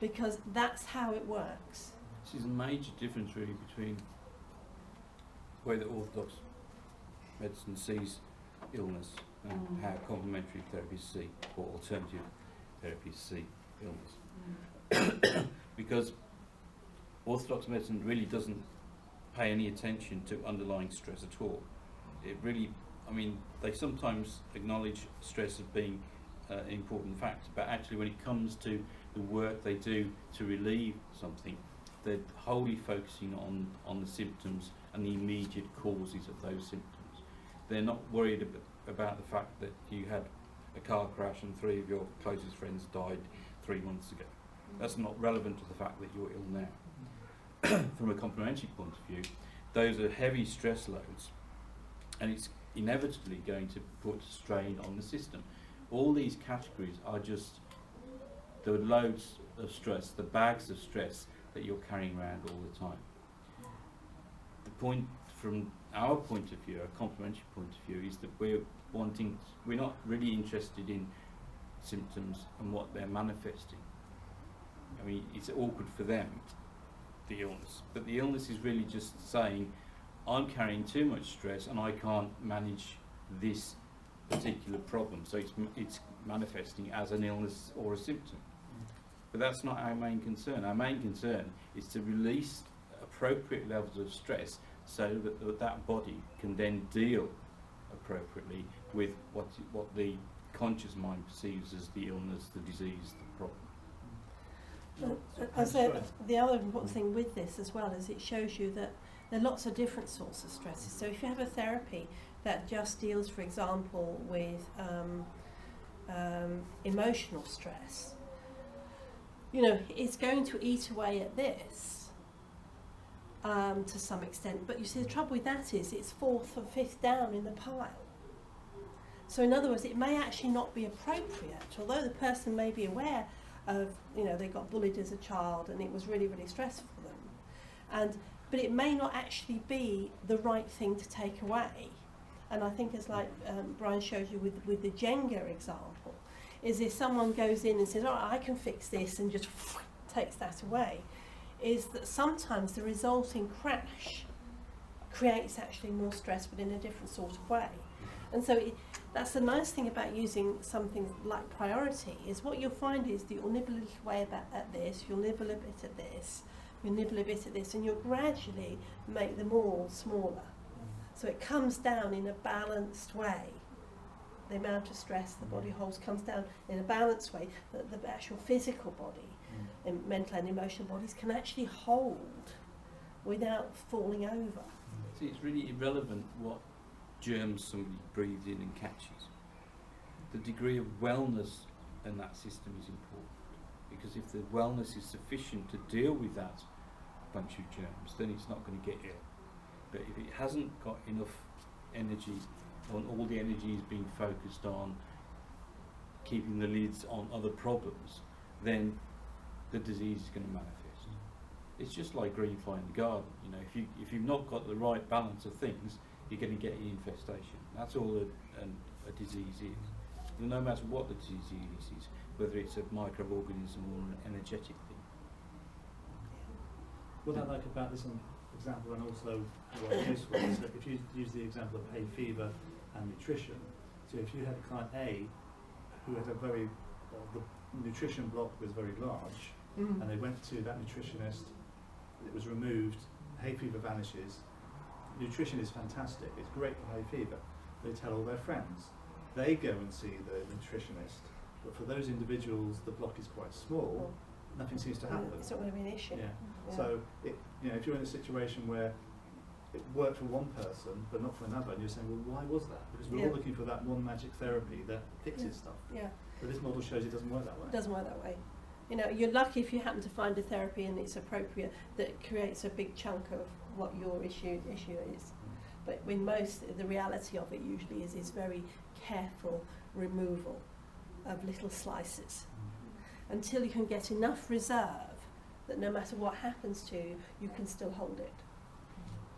because that's how it works. This is a major difference really between the way that orthodox medicine sees illness and how complementary therapies see, or alternative therapies see illness. Because orthodox medicine really doesn't pay any attention to underlying stress at all. It really, I mean, they sometimes acknowledge stress as being an important factor, but actually when it comes to the work they do to relieve something, they're wholly focusing on the symptoms and the immediate causes of those symptoms. They're not worried about the fact that you had a car crash and 3 of your closest friends died 3 months ago. That's not relevant to the fact that you're ill now. From a complementary point of view, those are heavy stress loads, and it's inevitably going to put strain on the system. All these categories are just the loads of stress, the bags of stress that you're carrying around all the time. The point from our point of view, a complementary point of view, is that we're not really interested in symptoms and what they're manifesting. I mean, it's awkward for them, the illness, but the illness is really just saying, I'm carrying too much stress and I can't manage this particular problem, so it's manifesting as an illness or a symptom. But that's not our main concern. Our main concern is to release appropriate levels of stress so that that body can then deal appropriately with what the conscious mind perceives as the illness, the disease, the problem. I said the other important thing with this as well is it shows you that there are lots of different sorts of stresses. So if you have a therapy that just deals, for example, with emotional stress, you know, it's going to eat away at this to some extent. But you see, the trouble with that is it's 4th or 5th down in the pile. So in other words, it may actually not be appropriate, although the person may be aware of, you know, they got bullied as a child and it was really, really stressful for them. But it may not actually be the right thing to take away. And I think it's like Brian showed you with the Jenga example, is if someone goes in and says, all right, I can fix this, and just takes that away, is that sometimes the resulting crash creates actually more stress, but in a different sort of way. And so that's the nice thing about using something like priority, is what you'll find is that you'll nibble a little way at this, you'll nibble a bit at this, you'll nibble a bit at this, and you'll gradually make them all smaller. So it comes down in a balanced way. The amount of stress the body holds comes down in a balanced way that the actual physical body and mental and emotional bodies can actually hold without falling over. See, it's really irrelevant what germs somebody breathes in and catches. The degree of wellness in that system is important, because if the wellness is sufficient to deal with that bunch of germs, then it's not going to get ill. But if it hasn't got enough energy, and all the energy is being focused on keeping the lids on other problems, then the disease is going to manifest. It's just like green fly in the garden. You know, if you've not got the right balance of things, you're going to get an infestation. That's all a disease is. And no matter what the disease is, whether it's a microorganism or an energetic thing. What I like about this example, and also what I use with, is that if you use the example of hay fever and nutrition, so if you had a client A who had the nutrition block was very large, and they went to that nutritionist, it was removed, hay fever vanishes. Nutrition is fantastic, it's great for hay fever. They tell all their friends. They go and see the nutritionist, but for those individuals the block is quite small, nothing seems to happen. It's not going to be an issue. Yeah. So, if you're in a situation where it worked for one person but not for another, and you're saying, well, why was that? Because we're all looking for that one magic therapy that fixes stuff. Yeah. But this model shows it doesn't work that way. It doesn't work that way. You know, you're lucky if you happen to find a therapy and it's appropriate that creates a big chunk of what your issue is. But with most, the reality of it usually is very careful removal of little slices until you can get enough reserve that no matter what happens to you, you can still hold it.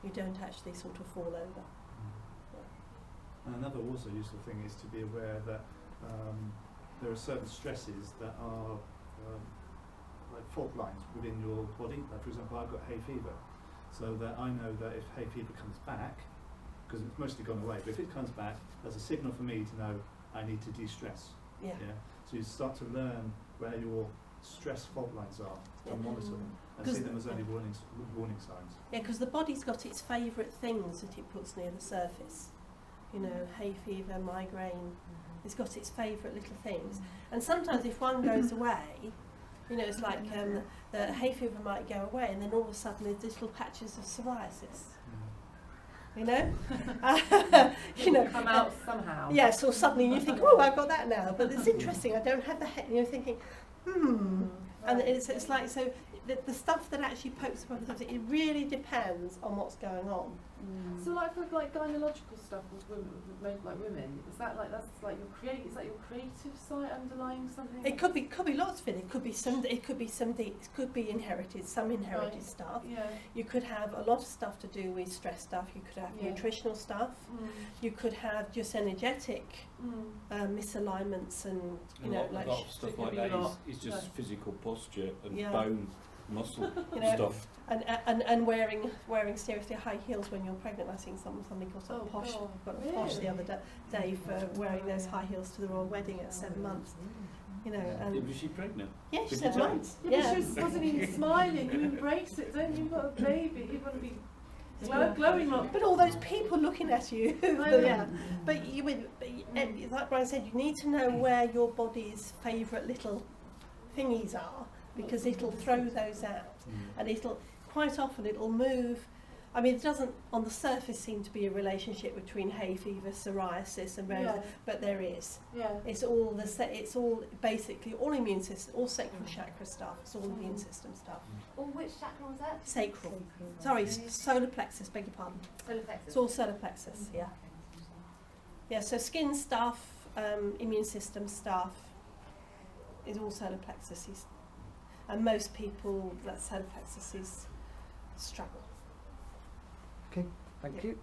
You don't actually sort of fall over. And another also useful thing is to be aware that there are certain stresses that are like fault lines within your body. Like, for example, I've got hay fever, so that I know that if hay fever comes back, because it's mostly gone away, but if it comes back, that's a signal for me to know I need to de-stress. Yeah. So you start to learn where your stress fault lines are and monitor them and see them as only warning signs. Yeah, because the body's got its favourite things that it puts near the surface. You know, hay fever, migraine. It's got its favourite little things. And sometimes if one goes away, you know, it's like the hay fever might go away and then all of a sudden there's little patches of psoriasis. You know? You know, come out somehow. Yes, or suddenly you think, oh, I've got that now. But it's interesting, I don't have the head. You're thinking, and it's like, so the stuff that actually pokes up, it really depends on what's going on. So like for like gynecological stuff with women, is that like is that your creative side underlying something? It could be lots of it. It could be inherited, some inherited Right. stuff. Yeah. You could have a lot of stuff to do with stress stuff. You could have nutritional stuff. You could have just energetic misalignments, and you know, a lot of stuff like that is just physical posture and bone, muscle stuff. And wearing seriously high heels when you're pregnant. I think somebody got a posh the other day for wearing those high heels to the royal wedding at 7 months. You know, and Was she pregnant? yeah, she's Did you 7 months. Yeah, but she wasn't even smiling. You embrace it, don't you? You've got a baby. You want to be glowing up. But all those people looking at you, But like Brian said, you need to know where your body's favourite little thingies are, because it'll throw those out, and quite often it'll move. I mean, it doesn't on the surface seem to be a relationship between hay fever, psoriasis, and but there is. Yeah. It's all basically all immune system, all sacral chakra stuff. It's all immune system stuff. Or which chakra was that? Sacral. Sorry, solar plexus. Beg your pardon. Solar plexus. It's all solar plexus. Yeah. Yeah. So skin stuff, immune system stuff, is all solar plexus. And most people that solar plexus is struggle. Okay, thank you.